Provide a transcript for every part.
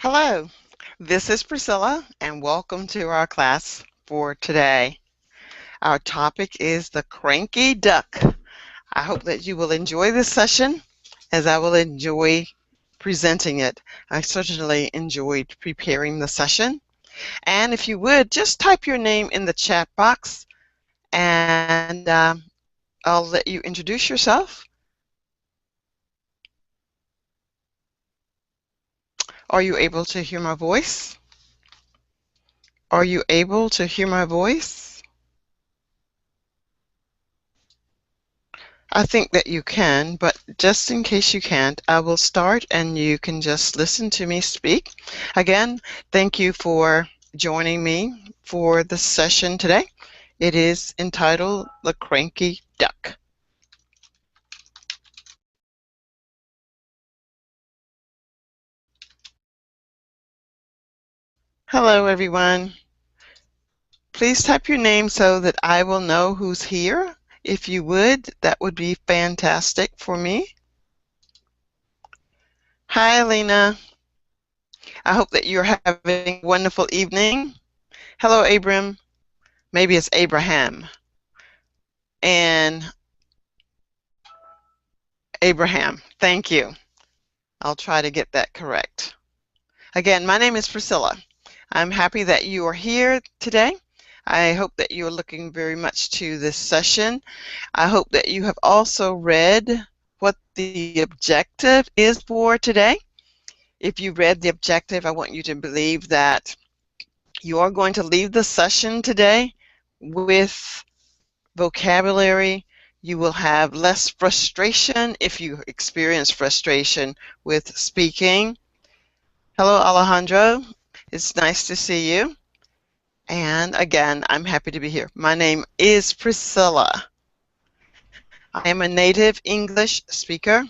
Hello, this is Priscilla, and welcome to our class for today. Our topic is the cranky duck. I hope that you will enjoy this session as I will enjoy presenting it. I certainly enjoyed preparing the session. And if you would, just type your name in the chat box and I'll let you introduce yourself. Are you able to hear my voice? Are you able to hear my voice? I think that you can, but just in case you can't, I will start and you can just listen to me speak. Again, thank you for joining me for the session today. It is entitled The Cranky Duck. Hello, everyone. Please type your name so that I will know who's here. If you would, that would be fantastic for me. Hi, Lena. I hope that you're having a wonderful evening. Hello, Abram. Maybe it's Abraham. And Abraham, thank you. I'll try to get that correct. Again, my name is Priscilla. I'm happy that you are here today. I hope that you're looking very much to this session. I hope that you have also read what the objective is for today. If you read the objective, I want you to believe that you are going to leave the session today with vocabulary. You will have less frustration if you experience frustration with speaking. Hello, Alejandro. It's nice to see you. And again, I'm happy to be here. My name is Priscilla. I am a native English speaker,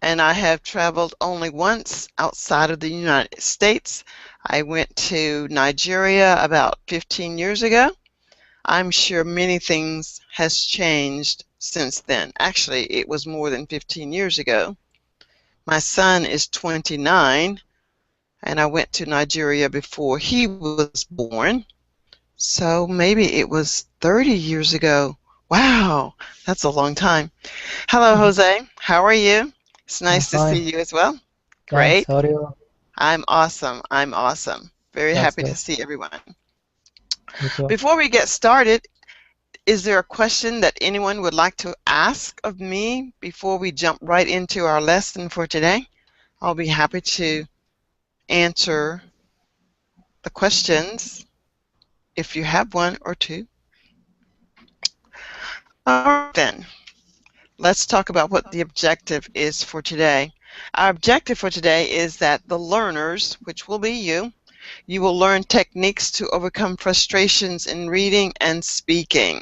and I have traveled only once outside of the United States. I went to Nigeria about 15 years ago. I'm sure many things has changed since then. Actually, it was more than 15 years ago. My son is 29, and I went to Nigeria before he was born. So maybe it was 30 years ago. Wow, that's a long time. Hello, Jose. How are you? It's I'm nice to see fine. you as well. Thanks. Great. How are you? I'm awesome. I'm awesome. Very That's happy to good. see everyone. Me too. Before we get started, is there a question that anyone would like to ask of me before we jump right into our lesson for today? I'll be happy to answer the questions if you have one or two. All right, then. Let's talk about what the objective is for today. Our objective for today is that the learners, which will be you will learn techniques to overcome frustrations in reading and speaking.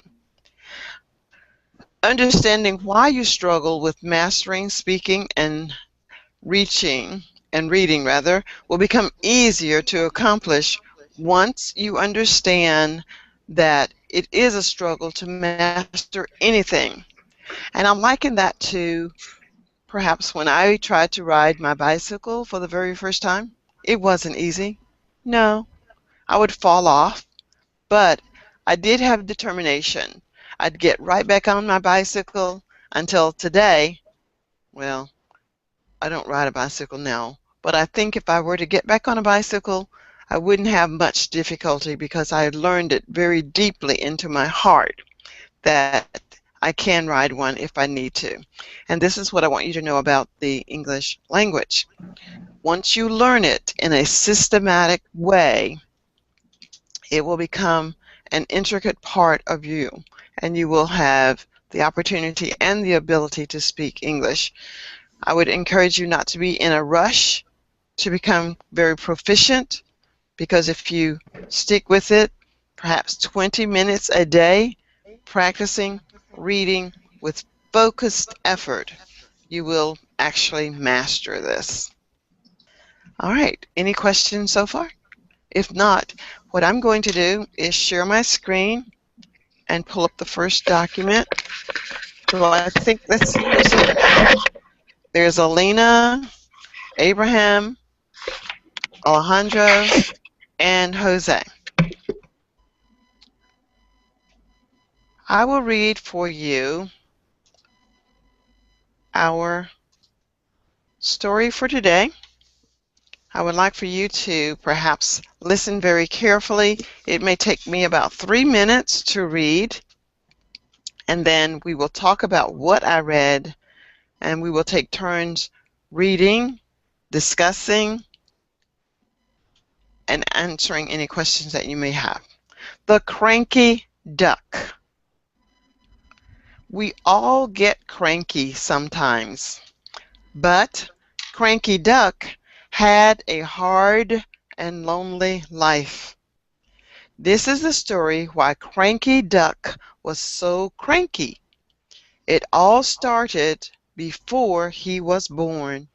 Understanding why you struggle with mastering speaking and reading will become easier to accomplish once you understand that it is a struggle to master anything. And I'm liking that to perhaps when I tried to ride my bicycle for the very first time. It wasn't easy. No, I would fall off, but I did have determination. I'd get right back on my bicycle until today. Well, I don't ride a bicycle now, but I think if I were to get back on a bicycle, I wouldn't have much difficulty because I had learned it very deeply into my heart that I can ride one if I need to. And this is what I want you to know about the English language. Once you learn it in a systematic way, it will become an intricate part of you, and you will have the opportunity and the ability to speak English. I would encourage you not to be in a rush to become very proficient, because if you stick with it, perhaps 20 minutes a day, practicing reading with focused effort, you will actually master this. All right, any questions so far? If not, what I'm going to do is share my screen and pull up the first document. So I think, let's see who's here. There's Alina, Abraham, Alejandro, and Jose. I will read for you our story for today. I would like for you to perhaps listen very carefully. It may take me about 3 minutes to read, and then we will talk about what I read, and we will take turns reading, discussing, and answering any questions that you may have. The Cranky Duck. We all get cranky sometimes, but Cranky Duck had a hard and lonely life. This is the story why Cranky Duck was so cranky. It all started before he was born.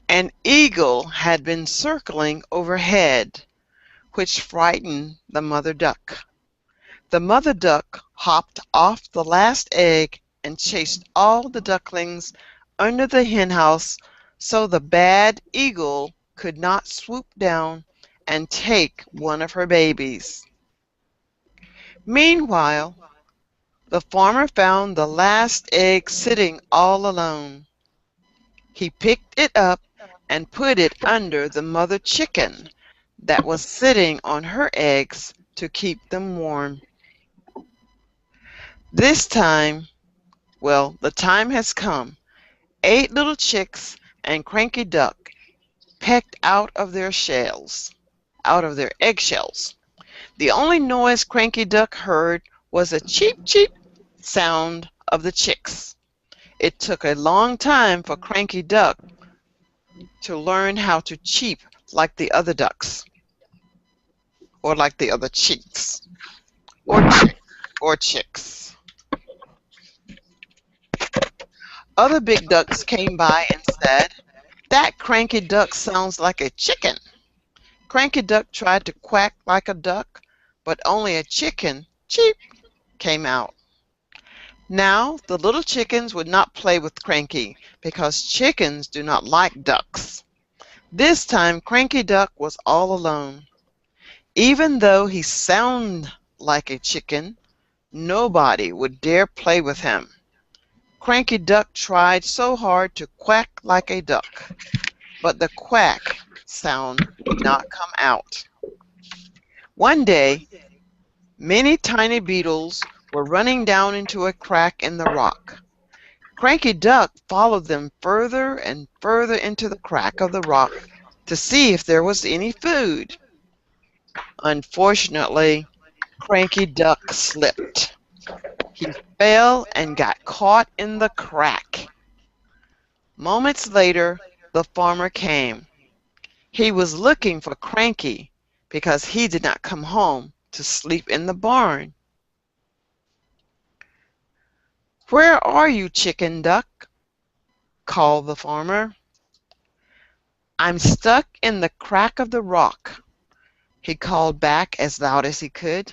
An eagle had been circling overhead, which frightened the mother duck. The mother duck hopped off the last egg and chased all the ducklings under the henhouse so the bad eagle could not swoop down and take one of her babies. Meanwhile, the farmer found the last egg sitting all alone. He picked it up and put it under the mother chicken that was sitting on her eggs to keep them warm. This time, well, the time has come. 8 little chicks and Cranky Duck pecked out of their shells, out of their eggshells. The only noise Cranky Duck heard was a cheep cheep sound of the chicks. It took a long time for Cranky Duck to learn how to cheep like the other ducks, or like the other chicks, or chicks. Other big ducks came by and said, "That Cranky Duck sounds like a chicken." Cranky Duck tried to quack like a duck, but only a chicken, cheep, came out. Now the little chickens would not play with Cranky because chickens do not like ducks. This time Cranky Duck was all alone. Even though he sounded like a chicken, nobody would dare play with him. Cranky Duck tried so hard to quack like a duck, but the quack sound would not come out. One day, many tiny beetles were running down into a crack in the rock. Cranky Duck followed them further and further into the crack of the rock to see if there was any food. Unfortunately, Cranky Duck slipped. He fell and got caught in the crack. Moments later, the farmer came. He was looking for Cranky because he did not come home to sleep in the barn. "Where are you, Chicken Duck?" called the farmer. "I'm stuck in the crack of the rock," he called back as loud as he could.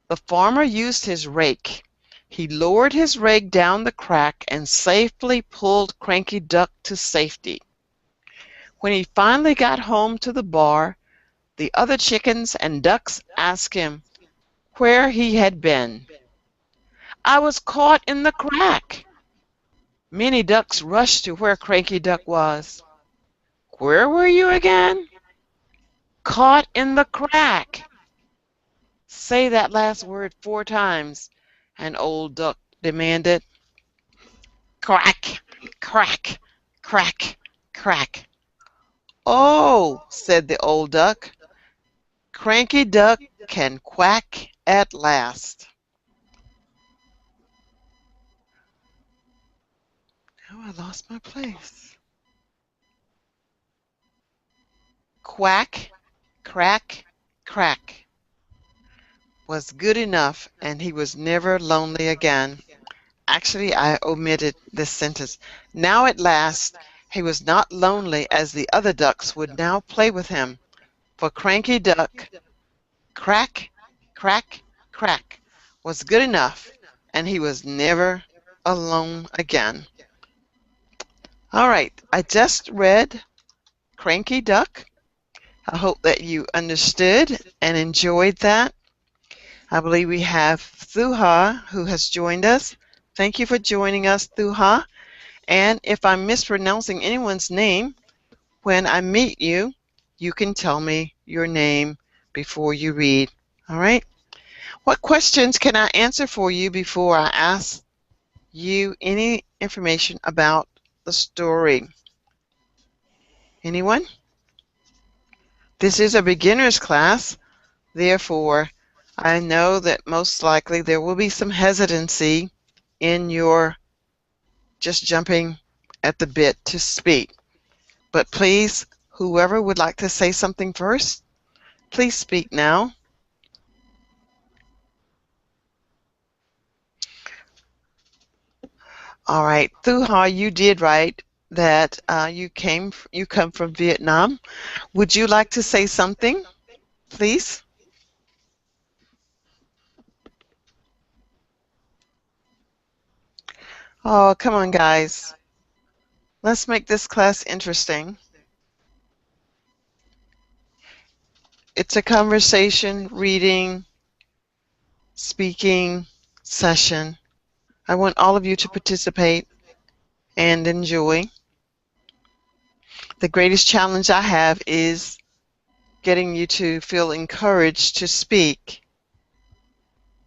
The farmer used his rake. He lowered his rake down the crack and safely pulled Cranky Duck to safety. When he finally got home to the bar, the other chickens and ducks asked him where he had been. "I was caught in the crack." Many ducks rushed to where Cranky Duck was. "Where were you again?" "Caught in the crack." "Say that last word 4 times," an old duck demanded. "Crack, crack, crack, crack." "Oh," said the old duck, "Cranky Duck can quack at last." Now I lost my place. Quack, crack, crack was good enough, and he was never lonely again. Actually, I omitted this sentence. Now at last, he was not lonely, as the other ducks would now play with him. For Cranky Duck, crack, crack, crack was good enough, and he was never alone again. All right, I just read Cranky Duck, I hope that you understood and enjoyed that. I believe we have Thuha who has joined us. Thank you for joining us, Thuha. And if I'm mispronouncing anyone's name, when I meet you, you can tell me your name before you read. All right? What questions can I answer for you before I ask you any information about the story? Anyone? This is a beginner's class, therefore, I know that most likely there will be some hesitancy in your just jumping at the bit to speak. But please, whoever would like to say something first, please speak now. All right, Thuha, you did write that you come from Vietnam. Would you like to say something, please? Oh, come on, guys. Let's make this class interesting. It's a conversation, reading, speaking session. I want all of you to participate and enjoy. The greatest challenge I have is getting you to feel encouraged to speak.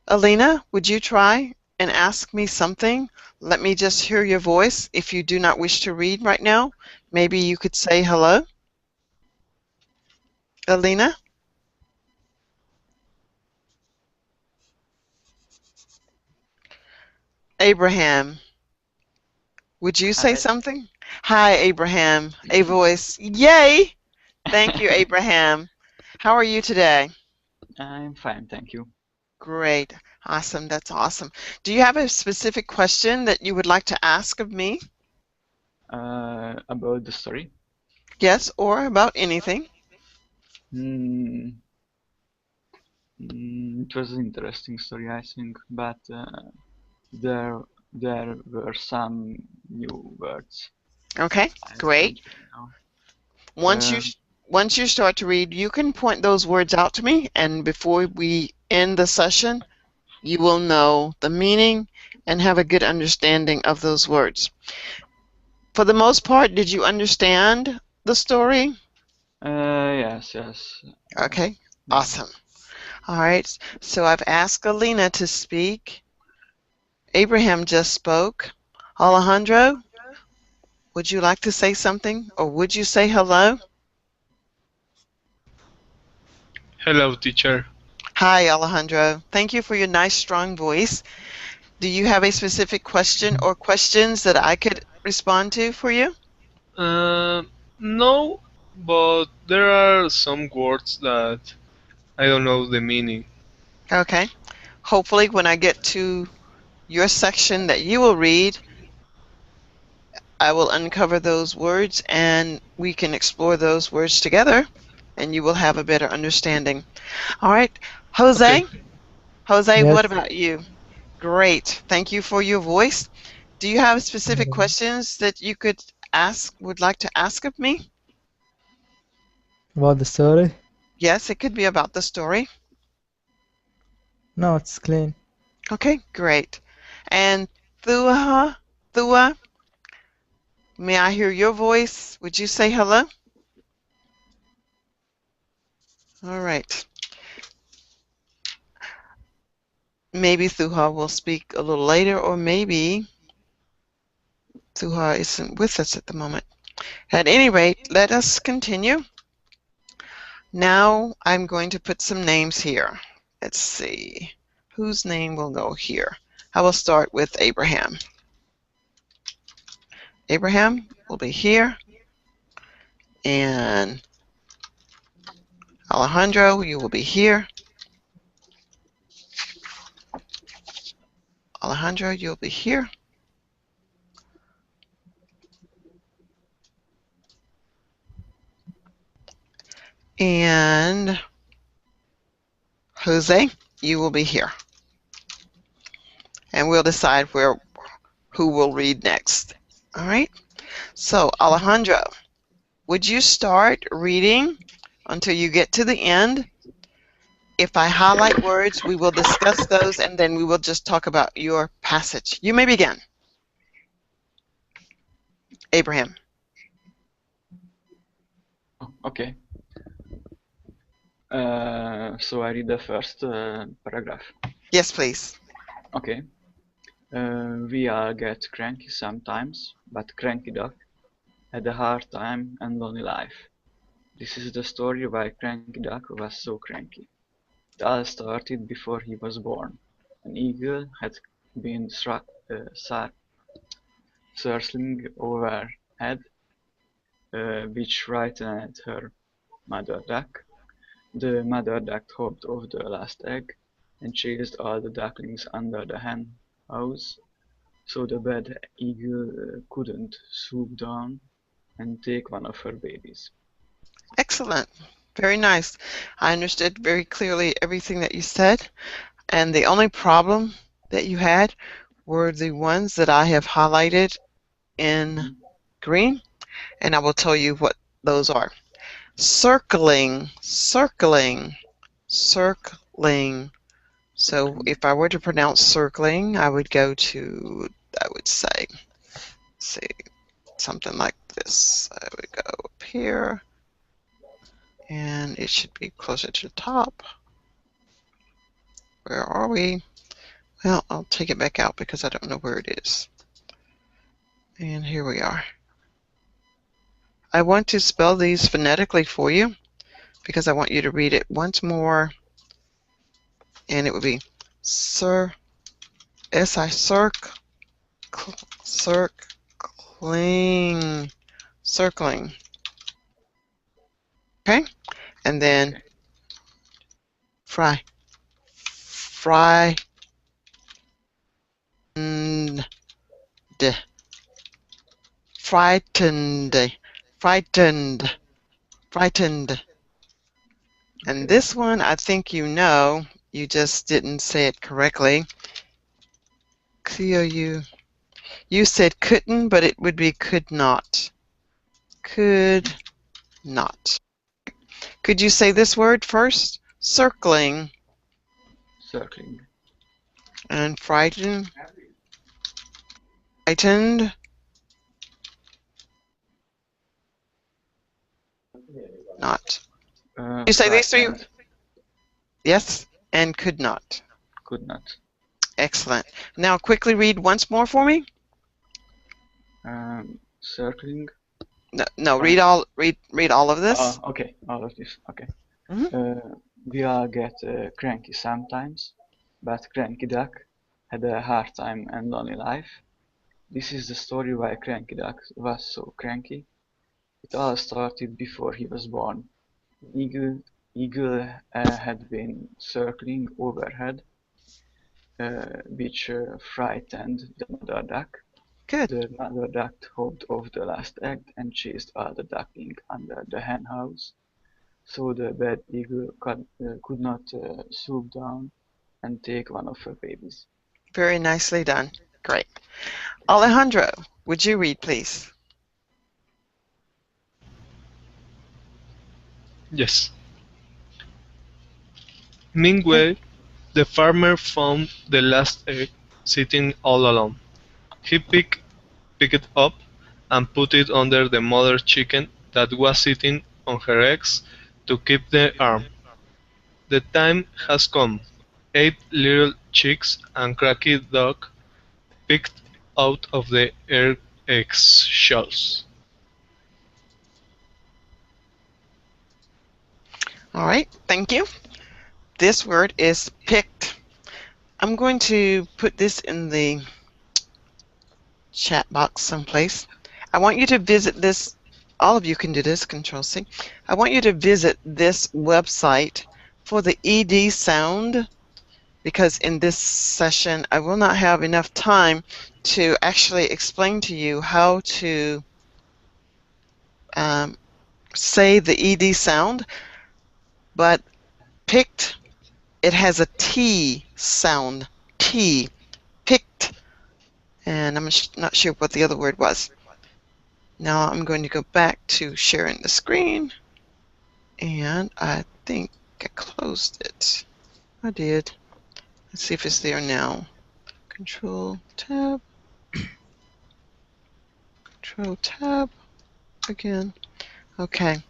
Alina, would you try and ask me something? Let me just hear your voice. If you do not wish to read right now, maybe you could say hello. Alina? Abraham, would you say Hi, something? Hi, Abraham. A voice. Yay! Thank you, Abraham. How are you today? I'm fine, thank you. Great. Awesome. That's awesome. Do you have a specific question that you would like to ask of me? About the story. Yes, or about anything? Mm, it was an interesting story, I think, but there there were some new words. Okay, I great. don't really know. Once you Um, once you start to read, you can point those words out to me, and before we end the session, you will know the meaning and have a good understanding of those words. For the most part, did you understand the story? yes, yes. Okay, Yeah. awesome. All right, so I've asked Alina to speak. Abraham just spoke. Alejandro, would you like to say something, or would you say hello? Hello, teacher. Hi, Alejandro. Thank you for your nice, strong voice. Do you have a specific question or questions that I could respond to for you? Uh, no, but there are some words that I don't know the meaning. Okay. Hopefully, when I get to your section that you will read, I will uncover those words and we can explore those words together and you will have a better understanding. All right. Okay. Jose, Jose, what Yes. about you? Great. Thank you for your voice. Do you have specific questions that you could would like to ask of me? About the story? Yes, it could be about the story. No, it's clean. Okay, great. And Thua, Thua, may I hear your voice? Would you say hello? All right. Maybe Thuha will speak a little later, or maybe Thuha isn't with us at the moment. At any rate, let us continue. Now I'm going to put some names here. Let's see. Whose name will go here? I will start with Abraham. Abraham will be here. And Alejandro, you will be here. Alejandro, you'll be here. And Jose, you will be here. And we'll decide who will read next. All right. So Alejandro, would you start reading until you get to the end. If I highlight words, we will discuss those, and then we will just talk about your passage. You may begin. Abraham. Oh, okay. So I read the first paragraph. Yes, please. Okay. We all get cranky sometimes, but Cranky Duck had a hard time and lonely life. This is the story why Cranky Duck was so cranky. It all started before he was born. An eagle had been circling overhead, which frightened her mother duck. The mother duck hopped off the last egg and chased all the ducklings under the hen house, so the bad eagle couldn't swoop down and take one of her babies. Excellent. Very nice. I understood very clearly everything that you said, and the only problem that you had were the ones that I have highlighted in green, and I will tell you what those are. Circling, circling, circling. So if I were to pronounce circling, I would go to, I would say, see, something like this. I would go up here, and it should be closer to the top. Where are we? Well, I'll take it back out because I don't know where it is. And here we are. I want to spell these phonetically for you because I want you to read it once more, and it would be circling, circling. Okay, and then Okay. frightened, frightened, frightened, frightened. And Okay. this one, I think you know, you just didn't say it correctly. You said couldn't, but it would be could not. Could not. Could you say this word first? Circling. Circling. And frightened. Frightened. Not. You say these three? Frightened. Yes. And could not. Could not. Excellent. Now quickly read once more for me. Circling. No, read all of this. Okay, all of this. Okay. Mhm. We all get cranky sometimes, but Cranky Duck had a hard time and lonely life. This is the story why Cranky Duck was so cranky. It all started before he was born. Eagle had been circling overhead, which frightened the mother duck. Good. The mother duck hopped off the last egg and chased all the ducklings under the hen house, so the bad eagle could not swoop down and take one of her babies. Very nicely done. Great. Alejandro, would you read, please? Yes. Meanwhile, the farmer found the last egg sitting all alone. He picked it up and put it under the mother chicken that was sitting on her eggs to keep the arm. The time has come. 8 little chicks and Cranky Duck picked out of the eggshells. All right, thank you. This word is picked. I'm going to put this in the chat box someplace. I want you to visit this. All of you can do this, Control C. I want you to visit this website for the ED sound, because in this session I will not have enough time to actually explain to you how to say the ED sound, but picked, it has a T sound, T, picked, and I'm not sure what the other word was. Now I'm going to go back to sharing the screen. And I think I closed it. I did. Let's see if it's there now. Control tab, control tab again. Okay.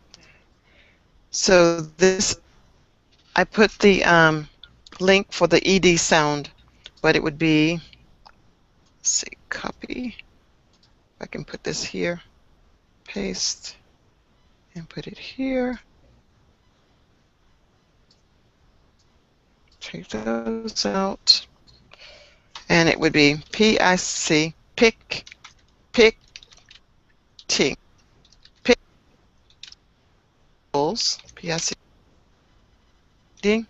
So this, I put the link for the ED sound, but it would be, let's see, copy. I can put this here, paste, and put it here. Take those out. And it would be PIC, pick, pick, ting, pickles, PIC, ding,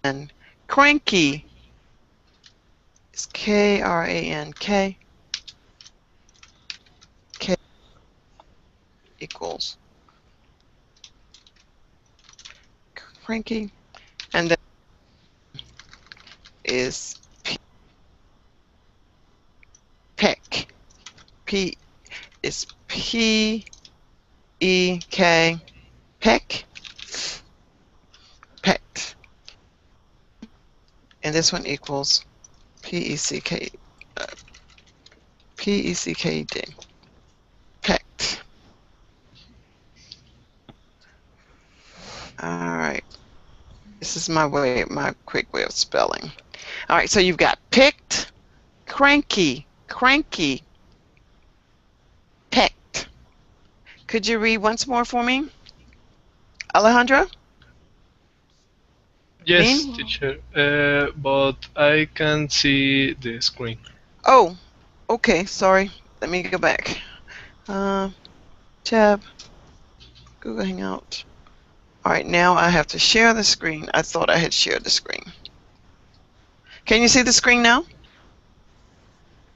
and cranky is KRANK, K equals cranky, and then is peck. P is PEK, peck, pecked. And this one equals PECK, uh, PECKD, pecked. All right. This is my quick way of spelling. All right, so you've got picked, cranky, cranky, pecked. Could you read once more for me, Alejandro? Yes, Lean? teacher. But I can't see the screen. Oh, okay, sorry. Let me go back. Uh, tab, Google Hangout. All right, now I have to share the screen. I thought I had shared the screen. Can you see the screen now?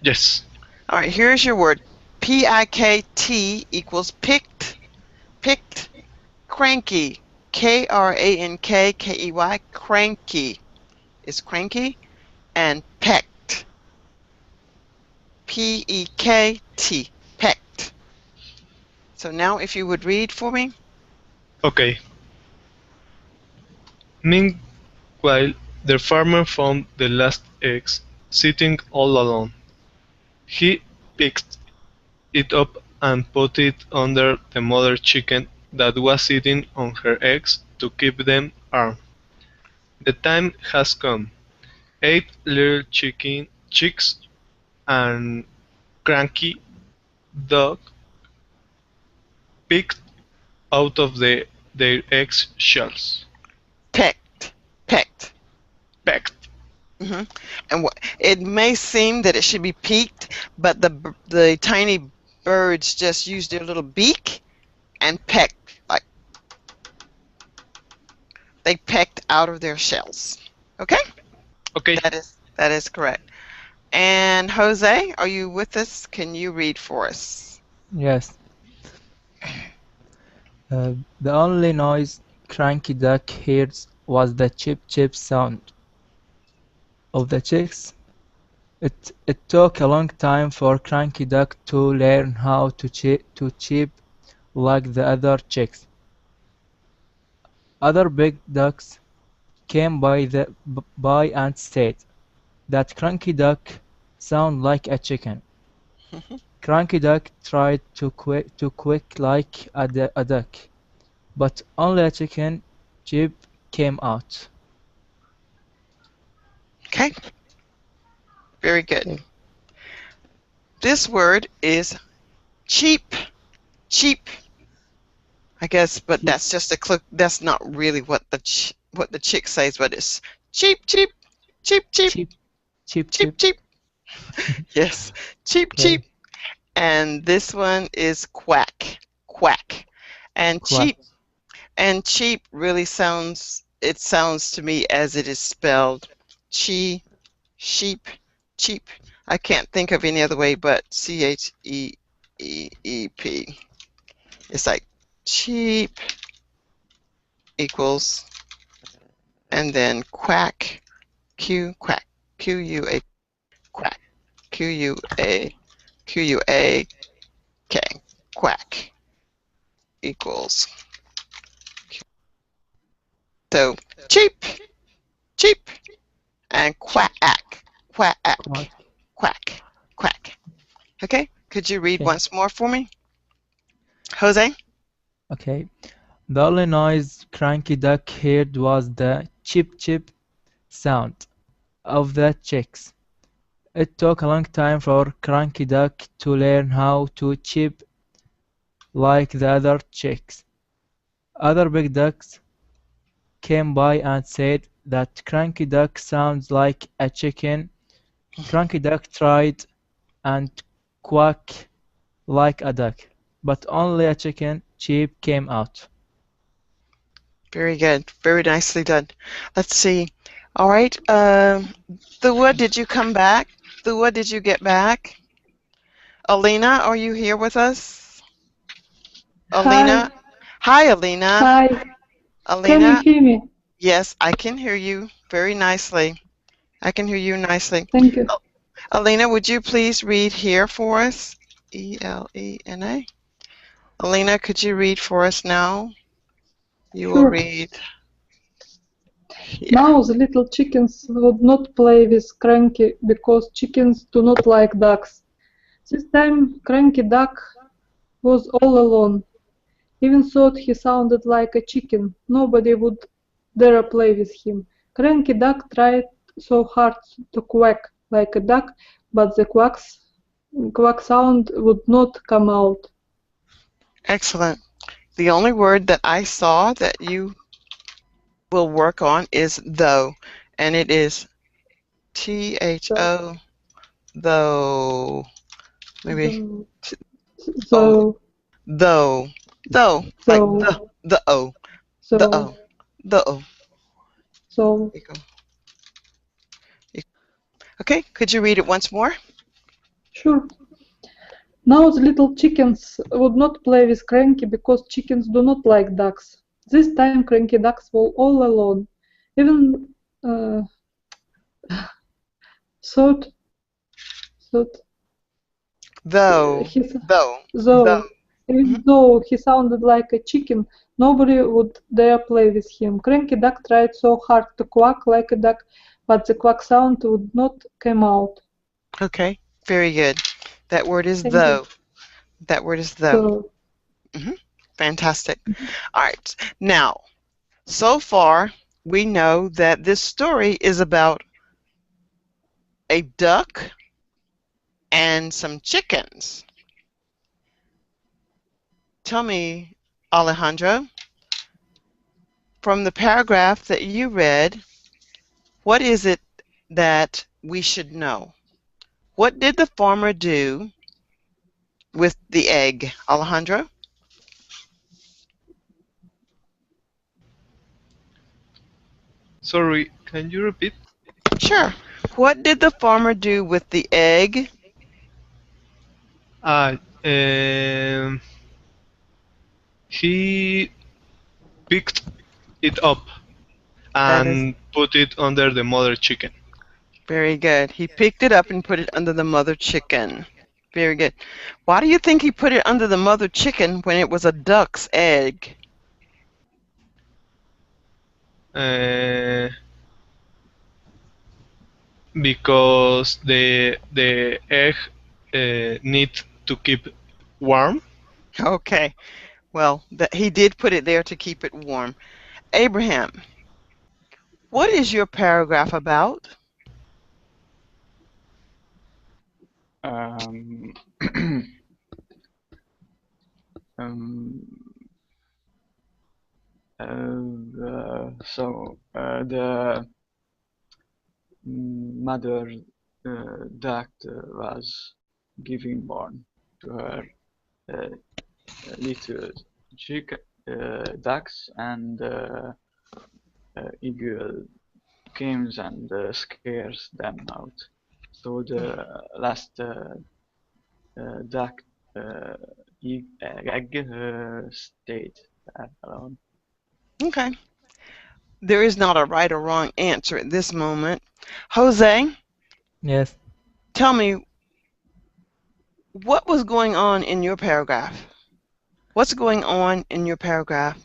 Yes. All right, here's your word. PIKT equals picked, picked, cranky, KRANKKEY, cranky is cranky, and pecked, PEKT, pecked. So now if you would read for me. Okay. Meanwhile, the farmer found the last eggs sitting all alone. He picked it up and put it under the mother chicken that was sitting on her eggs to keep them warm. The time has come. 8 little chicks and Cranky Duck picked out of their egg shells. Pecked, pecked. Pecked. hmm And it may seem that it should be peaked, but the tiny birds just use their little beak and pecked, like they pecked out of their shells. Okay, Okay. that is correct. And Jose, are you with us? Can you read for us? Yes. The only noise Cranky Duck heard was the chip chip sound of the chicks. It took a long time for Cranky Duck to learn how to chip like the other chicks. Other big ducks came by and said that Cranky Duck sound like a chicken. Cranky Duck tried to quack like a duck, but only a chicken chip came out. Okay, very good. Okay. This word is cheap, cheap. I guess, but Cheap, that's just a click. That's not really what the chick says, but it's cheap, cheap, cheap, cheap, cheap, cheap, cheap, cheap. cheap. Yes, cheap, cheap. Okay. And this one is quack, quack. And Quack. cheap really sounds, it sounds to me as it is spelled chi, sheep, cheap. I can't think of any other way but CHEEEP. It's like cheap equals, and then quack, quack, QUA, quack, QUAK, quack equals So cheep, cheep, and quack, quack, Quack. quack, quack. Okay, could you read Okay. once more for me? Jose? Okay. The only noise Cranky Duck heard was the chip chip sound of the chicks. It took a long time for Cranky Duck to learn how to chip like the other chicks. Other big ducks came by and said that Cranky Duck sounds like a chicken. Cranky Duck tried and quacked like a duck, but only a chicken sheep came out. Very good. Very nicely done. Let's see. All right. Thua, did you come back? Thua, did you get back? Alina, are you here with us? Hi, Alina? Hi, Alina. hi. Can you Alina? hear me? Yes, I can hear you very nicely. I can hear you nicely. Thank you. Oh, Alina, would you please read here for us? Elena. Alina, could you read for us now? You will Sure. read here. Now the little chickens would not play with Cranky because chickens do not like ducks. This time Cranky Duck was all alone. Even thought he sounded like a chicken. Nobody would dare play with him. Cranky Duck tried so hard to quack like a duck, but the quack sound would not come out. Excellent. The only word that I saw that you will work on is though, and it is So, THO, though. Maybe so, oh, so, though, though, like so, the O, the so, O, the O. so. There you go. Okay, could you read it once more? Sure. Now the little chickens would not play with Cranky because chickens do not like ducks. This time Cranky Ducks were all alone. Even uh, thought, thought Though, he, though. though, Mhm. even though he sounded like a chicken, nobody would dare play with him. Cranky Duck tried so hard to quack like a duck, but the quack sound would not come out. Okay, very good. That word is Thank you. though. That word is though. So, hmm Fantastic. All right. Now, so far, we know that this story is about a duck and some chickens. Tell me, Alejandro, from the paragraph that you read, what is it that we should know? What did the farmer do with the egg, Alejandro? Sorry, can you repeat? Sure. What did the farmer do with the egg? Ah, um, he picked it up That is and put it under the mother chicken. very good. He picked it up and put it under the mother chicken. Very good. Why do you think he put it under the mother chicken when it was a duck's egg? Uh, because the egg need to keep warm. Okay. Well, he did put it there to keep it warm. Abraham, what is your paragraph about? Um, um, the mother duck was giving born to her uh, little chick ducks, and eagle comes and scares them out. So the last duck uh, egg stayed there alone. Okay. There is not a right or wrong answer at this moment. Jose, Yes. tell me, what was going on in your paragraph? What's going on in your paragraph?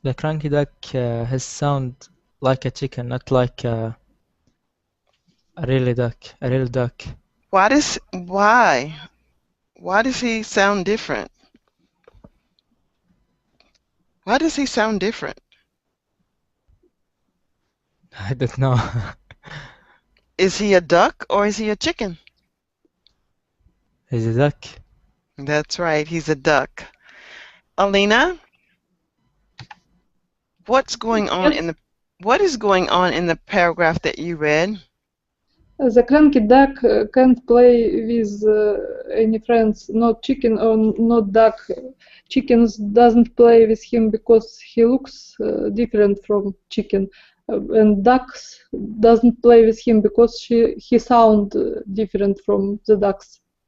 The cranky duck has sound like a chicken, not like a real duck. A real duck. Why does he sound different? Why does he sound different? I don't know. Is he a duck or is he a chicken? He's a duck. That's right, he's a duck. Alina, what's going on in Yes, the what is going on in the paragraph that you read? the cranky duck can't play with any friends, not chicken or not duck. Chickens doesn't play with him because he looks different from chicken, and ducks doesn't play with him because he sound different from the other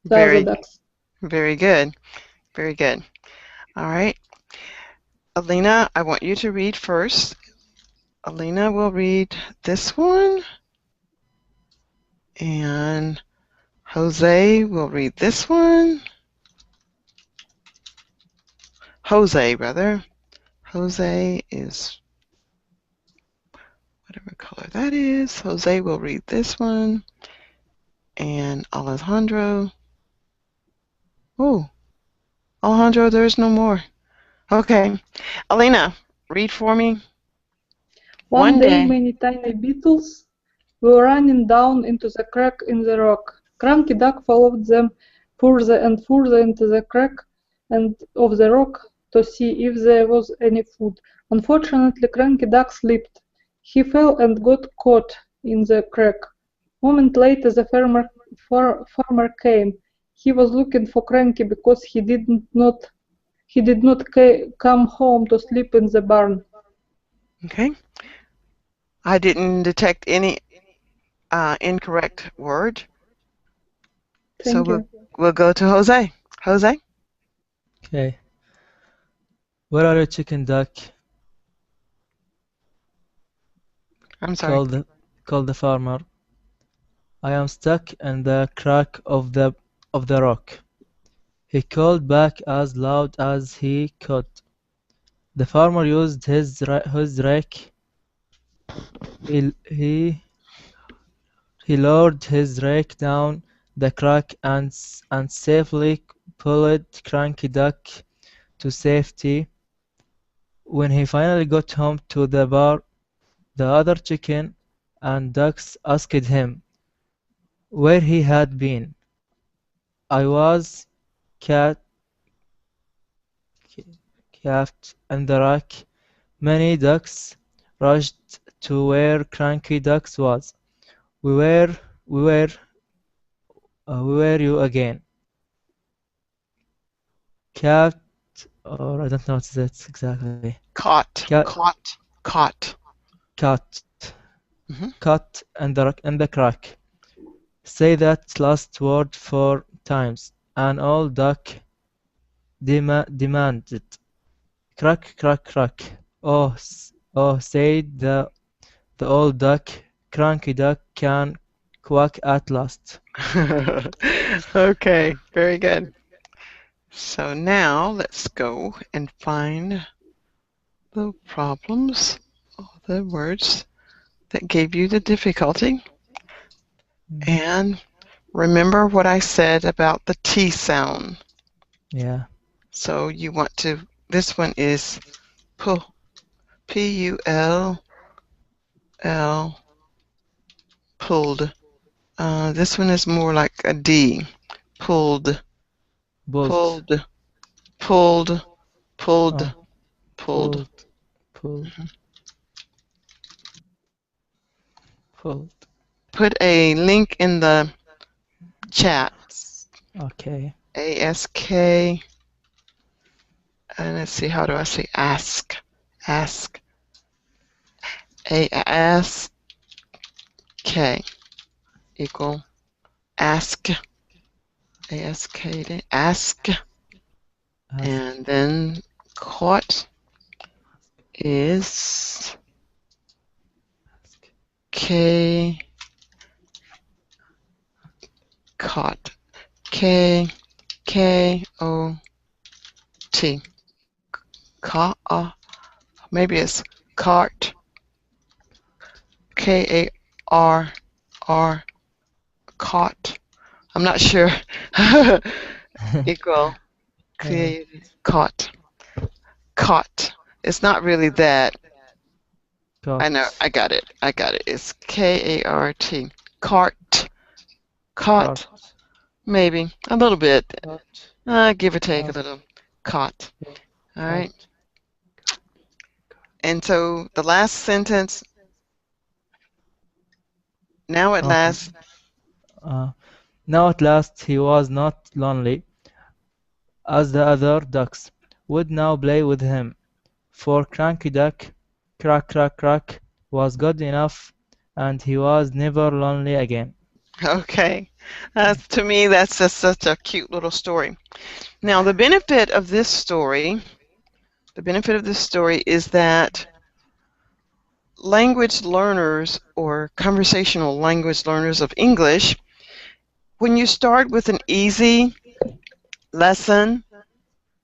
Very, ducks. very good. Very good. All right. Alina, I want you to read first. Alina will read this one, and Jose will read this one. Jose, rather. Jose is whatever color that is. Jose will read this one, and Alejandro. Oh, Alejandro, there's no more. Okay. Alina, read for me. One One day day. many tiny beetles were running down into the crack in the rock. Cranky Duck followed them further and further into the crack of the rock to see if there was any food. Unfortunately, Cranky Duck slipped. He fell and got caught in the crack. A moment later, the farmer came. He was looking for Cranky because he did not come home to sleep in the barn. Okay. I didn't detect any incorrect word, so Thank we'll you. we'll go to Jose. Jose, Okay. Where are you, chicken duck? I'm sorry. Called the farmer. I am stuck in the crack of the rock. He called back as loud as he could. The farmer used his rake. He, he, he lowered his rake down the crack and safely pulled Cranky Duck to safety. When he finally got home to the bar, the other chicken and ducks asked him where he had been. I was cat capped in the rack. Many ducks rushed to where Cranky Duck was. We were, we were, we were you again. Cat, or I don't know what that's exactly. Caught, Cat, caught, caught. cat, Mhm. cut in the crack. Say that last word 4 times. An old duck demanded. Crack, crack, crack. Oh, said the old duck. Cranky Duck can quack at last. Okay, very good. So now let's go and find the problems, all the words that gave you the difficulty. And remember what I said about the T sound. Yeah. So you want to, this one is pull, P-U-L-L, pulled. This one is more like a D, pulled, Bolt. pulled, pulled, pulled, Oh, pulled. pulled, pulled. Put a link in the chat. Okay. ASK, and let's see, how do I say ask? Ask, ASK equal ask, ASK, ask, Ask. and then caught is Ask. K, caught, K, K-O-T, caught. Maybe it's cart. K-A-R-R. Cart. I'm not sure. Equal. Uh, Caught. Caught. It's not really that. I know. Cart. I got it. I got it. It's K-A-R-T. Cart. Caught. Cart. Maybe. A little bit. Cart. Give or take a Cart. little. Caught. All right. Cart. And so the last sentence, now at Okay. last, Uh, Now at last he was not lonely, as the other ducks would now play with him, for Cranky Duck, crack crack crack, was good enough, and he was never lonely again. okay. To me, that's just such a cute little story. Now, the benefit of this story is that language learners or conversational language learners of English, when you start with an easy lesson,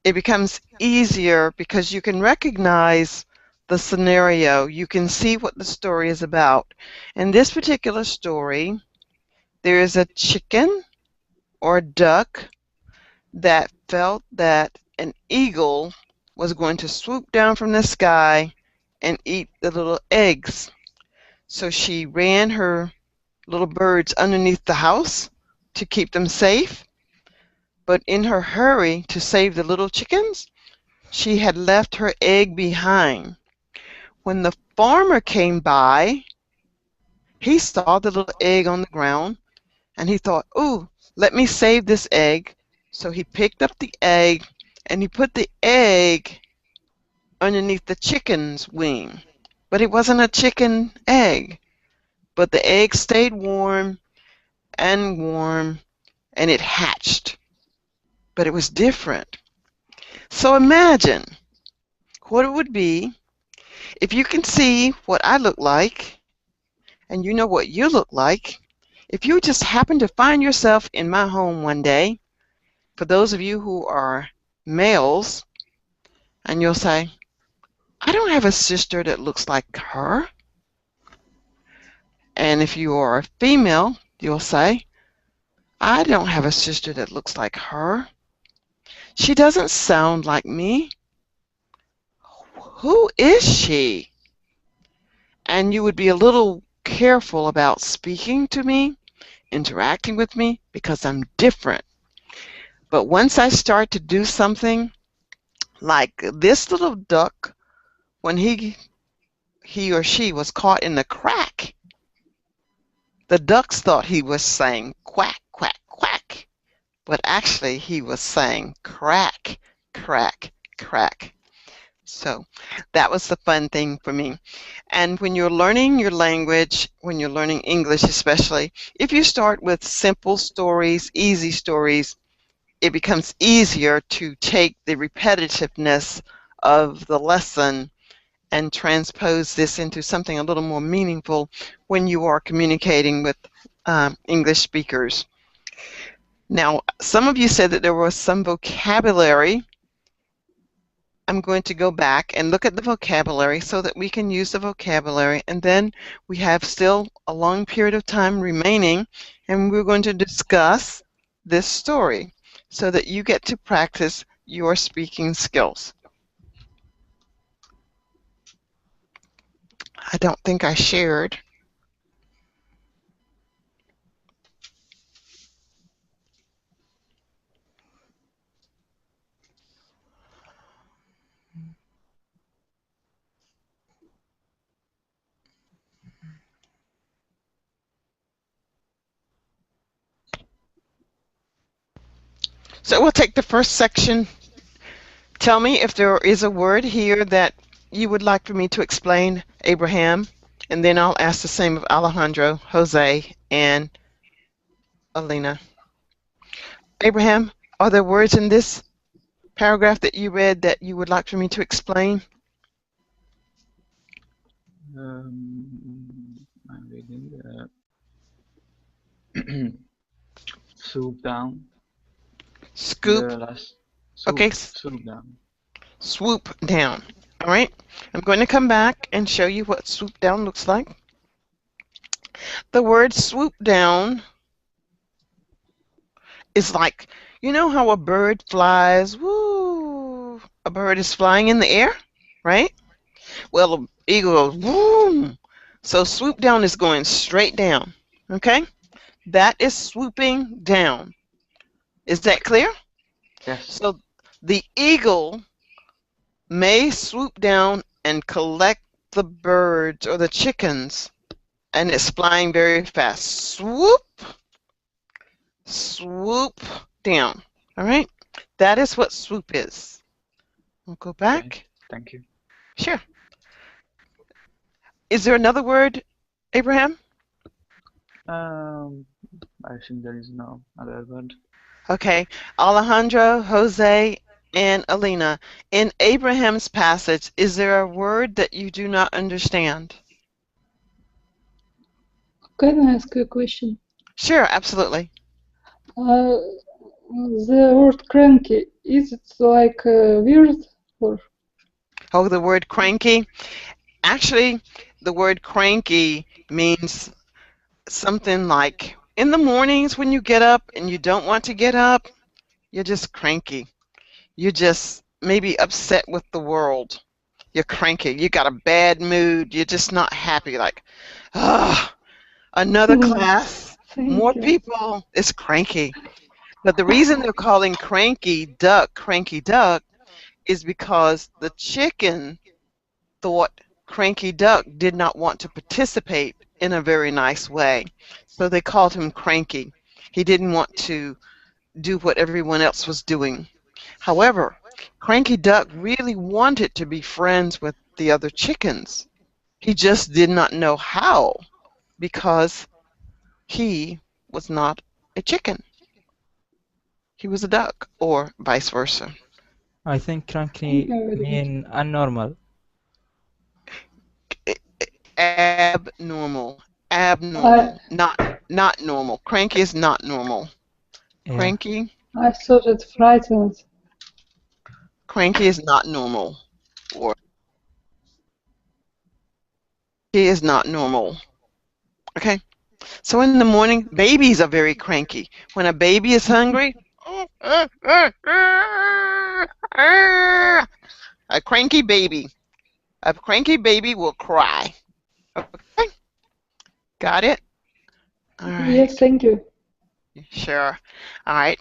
it becomes easier because you can recognize the scenario. You can see what the story is about. In this particular story, there is a chicken or a duck that felt that an eagle was going to swoop down from the sky and eat the little eggs. So she ran her little birds underneath the house to keep them safe. But in her hurry to save the little chickens, she had left her egg behind. When the farmer came by, he saw the little egg on the ground and he thought, "Ooh, let me save this egg." So he picked up the egg and he put the egg underneath the chicken's wing. But it wasn't a chicken egg. But the egg stayed warm and it hatched. But it was different. So imagine what it would be if you can see what I look like and you know what you look like. If you just happen to find yourself in my home one day, for those of you who are males, and you'll say, "I don't have a sister that looks like her." And if you are a female, you'll say, "I don't have a sister that looks like her. She doesn't sound like me. Who is she?" And you would be a little careful about speaking to me, interacting with me, because I'm different. But once I start to do something like this little duck, when he or she was caught in the crack, the ducks thought he was saying quack, quack, quack, but actually he was saying crack, crack, crack. So that was the fun thing for me. And when you're learning your language, when you're learning English especially, if you start with simple stories, easy stories, it becomes easier to take the repetitiveness of the lesson and transpose this into something a little more meaningful when you are communicating with English speakers. Now, some of you said that there was some vocabulary. I'm going to go back and look at the vocabulary so that we can use the vocabulary, and then we have still a long period of time remaining, and we're going to discuss this story so that you get to practice your speaking skills. I don't think I shared. So we'll take the first section. Tell me if there is a word here that you would like for me to explain, Abraham, and then I'll ask the same of Alejandro, Jose, and Alina. Abraham, are there words in this paragraph that you read that you would like for me to explain? I'm reading swoop down. Scoop. The last Okay, swoop down. swoop down. All right, I'm going to come back and show you what swoop down looks like. The word swoop down is like, you know how a bird flies? Woo! A bird is flying in the air, right? Well, an eagle goes boom. So swoop down is going straight down. Okay? That is swooping down. Is that clear? Yes. So the eagle may swoop down and collect the birds or the chickens, and it's flying very fast. Swoop, swoop down. All right? That is what swoop is. We'll go Okay. back. Thank you. Sure. Is there another word, Abraham? Um, I think there is no other word. Okay. Alejandro, Jose, and Alina. In Abraham's passage, is there a word that you do not understand? Can I ask you a question? Sure, absolutely. The word cranky, is it like weird or Oh, the word cranky? Actually, the word cranky means something like in the mornings when you get up and you don't want to get up, you're just cranky. You're just maybe upset with the world. You're cranky. You got a bad mood. You're just not happy. Like, ah, another class, more thank you. people. It's cranky. But the reason they're calling Cranky Duck, is because the chicken thought Cranky Duck did not want to participate in a very nice way. So they called him Cranky. He didn't want to do what everyone else was doing. However, Cranky Duck really wanted to be friends with the other chickens. He just did not know how because he was not a chicken. He was a duck, or vice versa. I think Thank cranky you very much. mean abnormal. Abnormal. I Abnormal. Not normal. Cranky is not normal. Yeah. Cranky. I thought it frightened. Cranky is not normal. Or he is not normal. Okay? So in the morning, babies are very cranky. When a baby is hungry, a cranky baby. A cranky baby will cry. Okay? Got it? All Yes, right. thank you. Sure. All right.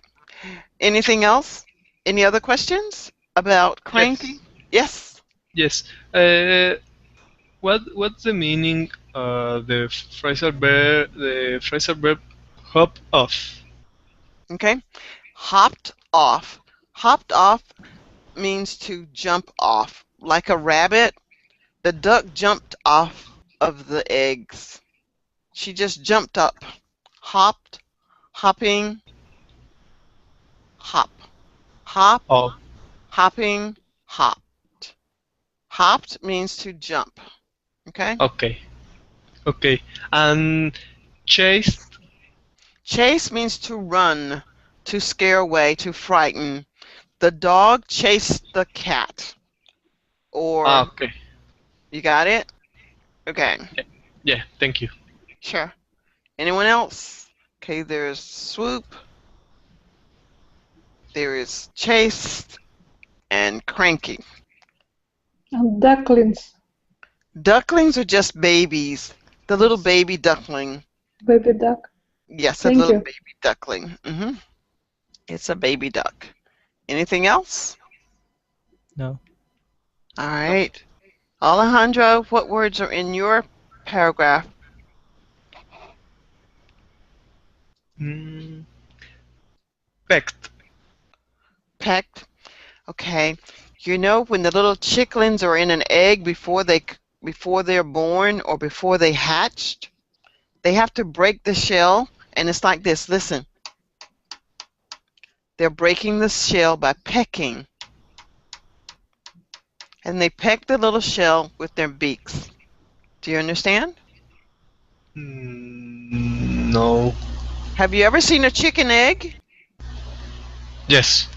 Anything else? Any other questions about cranky? Yes. Yes. Yes. What's the meaning the phrasal verb hop off? Okay. Hopped off. Hopped off means to jump off. Like a rabbit, the duck jumped off of the eggs. She just jumped up. Hopped, hopping, hop. Hop, Oh, hopping, hopped. Hopped means to jump. Okay? okay. Okay. And chased. Chase means to run, to scare away, to frighten. The dog chased the cat. Ah, Or, okay. you got it? Okay, Yeah. Yeah. Thank you. sure. Anyone else? Okay, there's swoop, there is chased, and cranky. And ducklings, Ducklings are just babies. The little baby duckling. baby duck. Yes, a Thank little you. baby duckling. It's a baby duck. Anything else? No. All No. right. Alejandro, what words are in your paragraph? Mm, pecked. Pecked. Okay. You know when the little chicklings are in an egg before they're born or before they hatched, they have to break the shell, and it's like this. Listen. They're breaking the shell by pecking, and they peck the little shell with their beaks. Do you understand? No. Have you ever seen a chicken egg? Yes.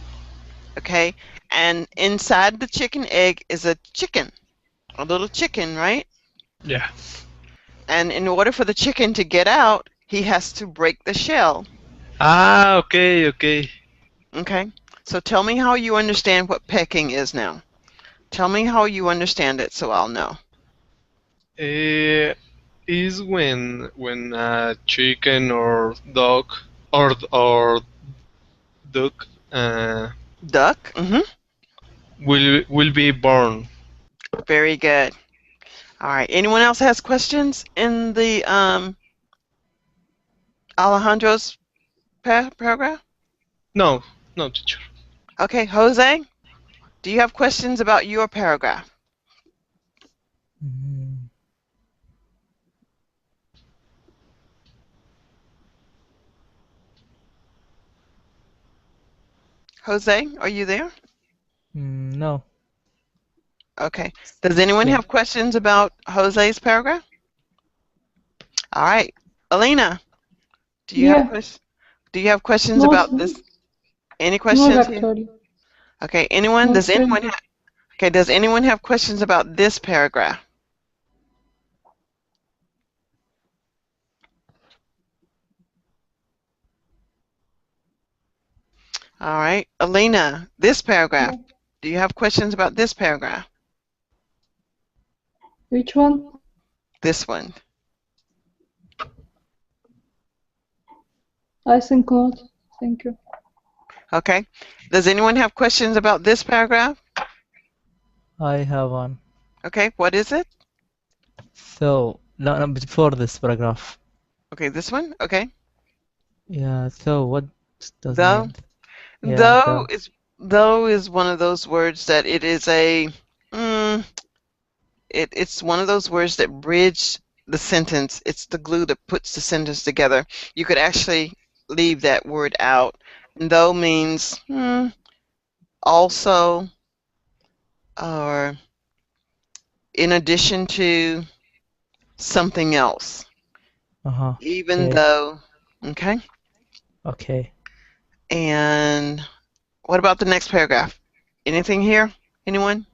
Okay. And inside the chicken egg is a chicken, a little chicken, right? Yeah. And in order for the chicken to get out, he has to break the shell. Ah, okay, okay. Okay? So tell me how you understand what pecking is now. Tell me how you understand it so I'll know. Uh, is when a chicken or dog or duck Duck? Mm-hmm. will be born. Very good. All right. Anyone else has questions in the Alejandro's paragraph? No, no, teacher. Okay, Jose, do you have questions about your paragraph? Mm, Jose, are you there? no. Okay. Does anyone Same. have questions about Jose's paragraph? All right. Alina, do you have Yeah, questions? Do you have questions no, about this? Any not questions here? actually. Okay. Anyone? Not Does really. anyone okay, does anyone have questions about this paragraph? All right. Alina, this paragraph. Yeah. Do you have questions about this paragraph? Which one? This one. I think not. Thank you. Okay. Does anyone have questions about this paragraph? I have one. Okay. What is it? So, no, no, before this paragraph. Okay. This one. Okay. Yeah, so what does it Though. mean? Yeah, Though is though is one of those words that it is a mm, it's one of those words that bridge the sentence. It's the glue that puts the sentence together. You could actually leave that word out. And though means also or in addition to something else. Uh-huh. Even Okay. though, okay. Okay. And what about the next paragraph? Anything here? Anyone?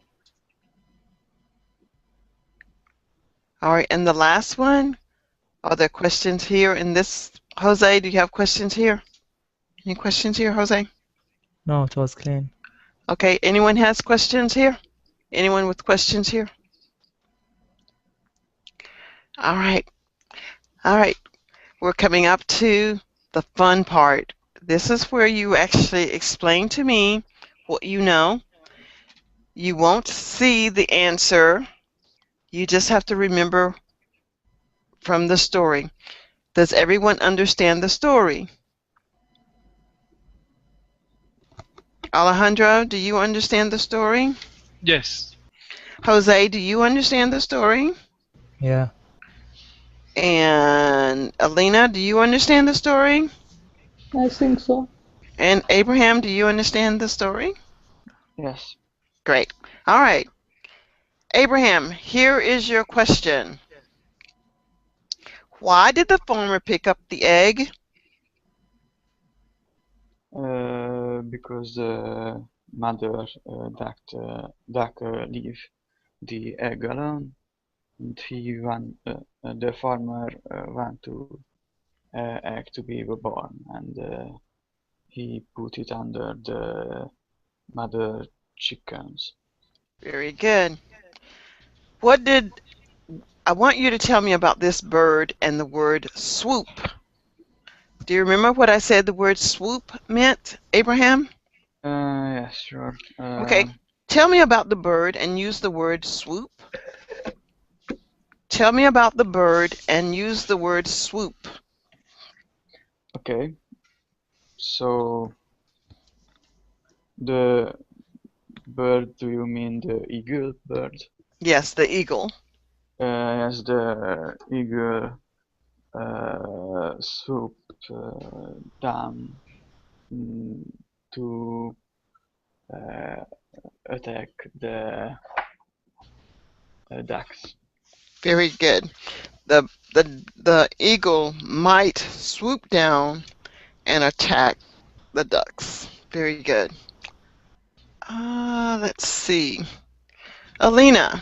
All right, and the last one, are there questions here in this? Jose, do you have questions here? Any questions here, Jose? No, it was clean. Okay, anyone has questions here? Anyone with questions here? All right, all right. We're coming up to the fun part. This is where you actually explain to me what you know. You won't see the answer. You just have to remember from the story. Does everyone understand the story? Alejandro, do you understand the story? Yes. Jose, do you understand the story? Yeah. And Alina, do you understand the story? I think so. And Abraham, do you understand the story? Yes. Great. All right. Abraham, here is your question. Why did the farmer pick up the egg? Because the mother duck leave the egg alone, and the farmer want to egg to be born, and he put it under the mother chickens. Very good. What did I want you to tell me about this bird and the word swoop? Do you remember what I said the word swoop meant, Abraham? Yes, sure. Okay. Tell me about the bird and use the word swoop. Tell me about the bird and use the word swoop. Okay. So the bird, do you mean the eagle bird? Yes, the eagle. Yes, the eagle swooped down to uh, attack the ducks. Very good. The eagle might swoop down and attack the ducks. Very good. Let's see. Alina,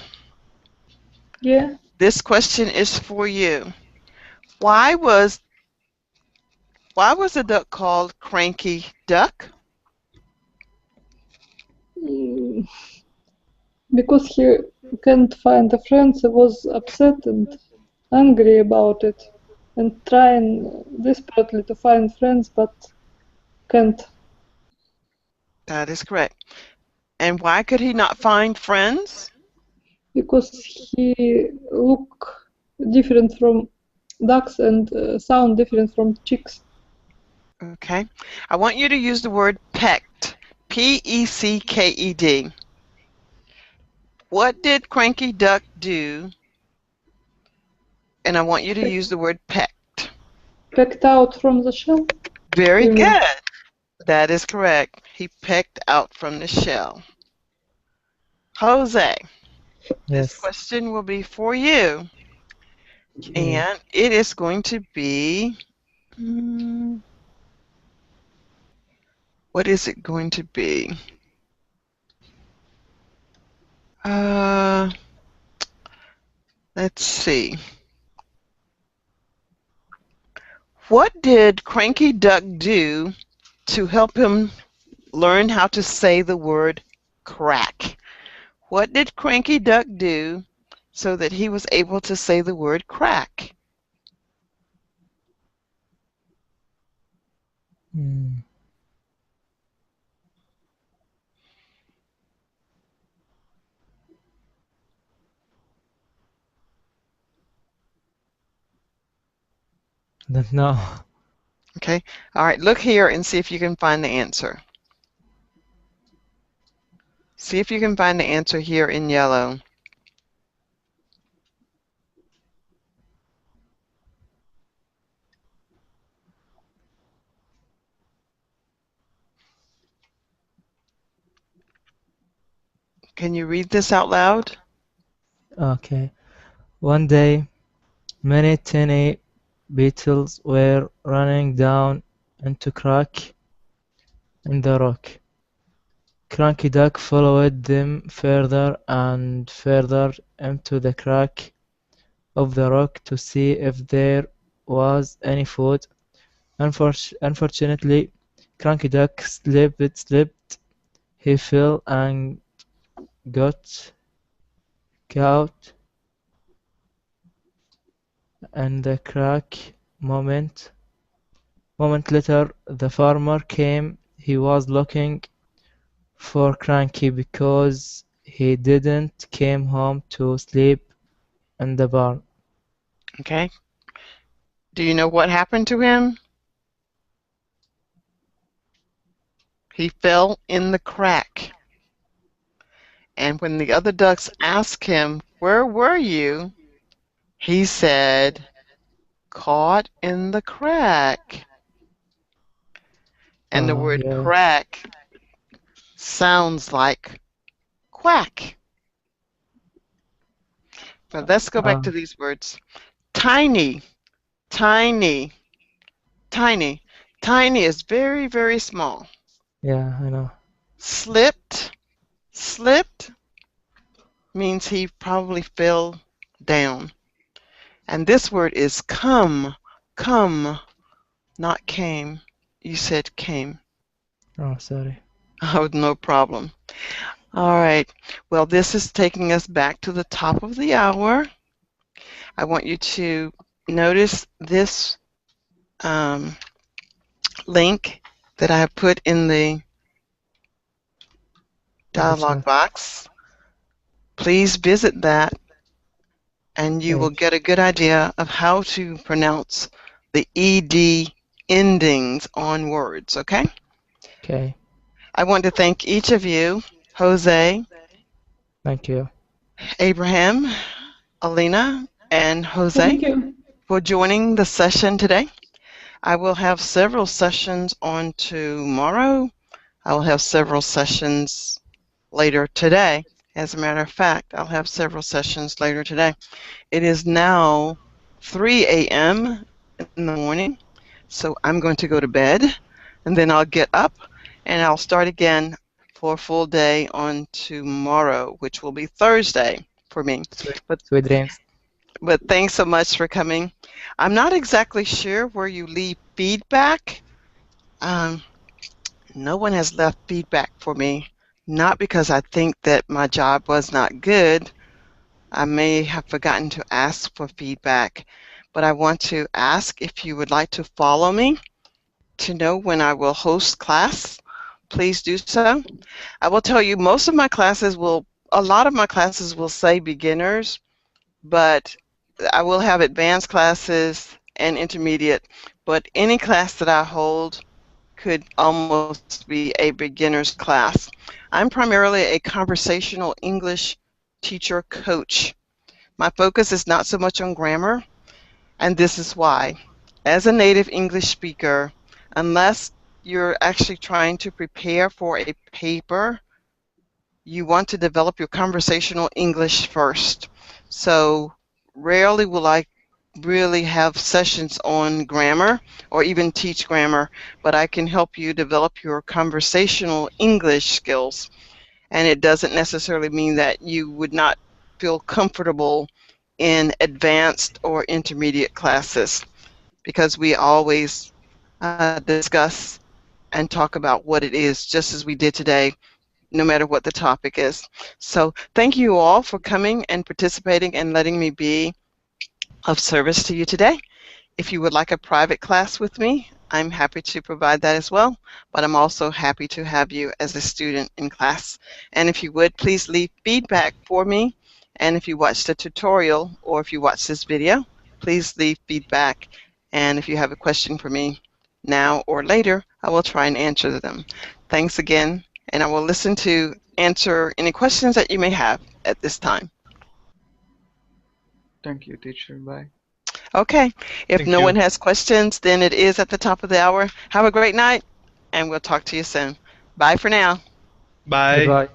Yeah. this question is for you. Why was why was the duck called Cranky Duck? Mm, because he can't find a friend, he was upset and angry about it, and trying desperately to find friends, but can't. That is correct. And why could he not find friends? Because he look different from ducks and sound different from chicks. Okay. I want you to use the word pecked. Pecked. What did Cranky Duck do? And I want you to use the word pecked. Pecked out from the shell, Very you mean? good. That is correct. He pecked out from the shell. Jose, this Yes. question will be for you. Okay. And it is going to be, hmm, what is it going to be? Uh, let's see. What did Cranky Duck do to help him learn how to say the word crack? What did Cranky Duck do so that he was able to say the word crack? Mm. Don't know. Okay. All right. Look here and see if you can find the answer. See if you can find the answer here in yellow. Can you read this out loud? Okay. One day, many tiny beetles were running down into crack in the rock. Cranky Duck followed them further and further into the crack of the rock to see if there was any food. Unfortunately, Cranky Duck slipped. He fell and got caught in the crack. Moment later, the farmer came. He was looking for Cranky because he didn't came home to sleep in the barn. Okay. Do you know what happened to him? He fell in the crack. And when the other ducks asked him, "Where were you?" he said, "Caught in the crack." And the word Yeah, crack sounds like quack. But let's go back uh, to these words. Tiny, tiny, tiny. Tiny is very, very small. yeah, I know. Slipped, slipped means he probably fell down. And this word is come, not came. You said came. Oh, sorry. Oh, no problem. All right. Well, this is taking us back to the top of the hour. I want you to notice this link that I have put in the In the dialog chat. box. Please visit that and you will Okay, get a good idea of how to pronounce the ED endings on words, okay? okay. I want to thank each of you, Jose, Thank you. Abraham, Alina, and Jose, Thank you. for joining the session today. I will have several sessions on tomorrow. I will have several sessions later today. As a matter of fact, I'll have several sessions later today. It is now 3 a.m. in the morning, so I'm going to go to bed, and then I'll get up and I'll start again for a full day on tomorrow, which will be Thursday for me. Sweet, But sweet dreams. thanks so much for coming. I'm not exactly sure where you leave feedback. Um, no one has left feedback for me, not because I think that my job was not good. I may have forgotten to ask for feedback, but I want to ask if you would like to follow me to know when I will host class. Please do so. I will tell you a lot of my classes will say beginners, but I will have advanced classes and intermediate, but any class that I hold could almost be a beginner's class. I'm primarily a conversational English teacher coach. My focus is not so much on grammar, and this is why. As a native English speaker, unless you're actually trying to prepare for a paper, you want to develop your conversational English first. So rarely will I really have sessions on grammar or even teach grammar, but I can help you develop your conversational English skills. And it doesn't necessarily mean that you would not feel comfortable in advanced or intermediate classes, because we always discuss and talk about what it is, just as we did today, no matter what the topic is. So thank you all for coming and participating and letting me be of service to you today. If you would like a private class with me, I'm happy to provide that as well, but I'm also happy to have you as a student in class. And if you would, please leave feedback for me. And if you watch the tutorial or if you watch this video, please leave feedback. And if you have a question for me now or later, I will try and answer them. Thanks again, and I will listen to answer any questions that you may have at this time. Thank you, teacher. Bye. Okay, if Thank no you. one has questions, then it is at the top of the hour. Have a great night, and we'll talk to you soon. Bye for now. Bye. Goodbye.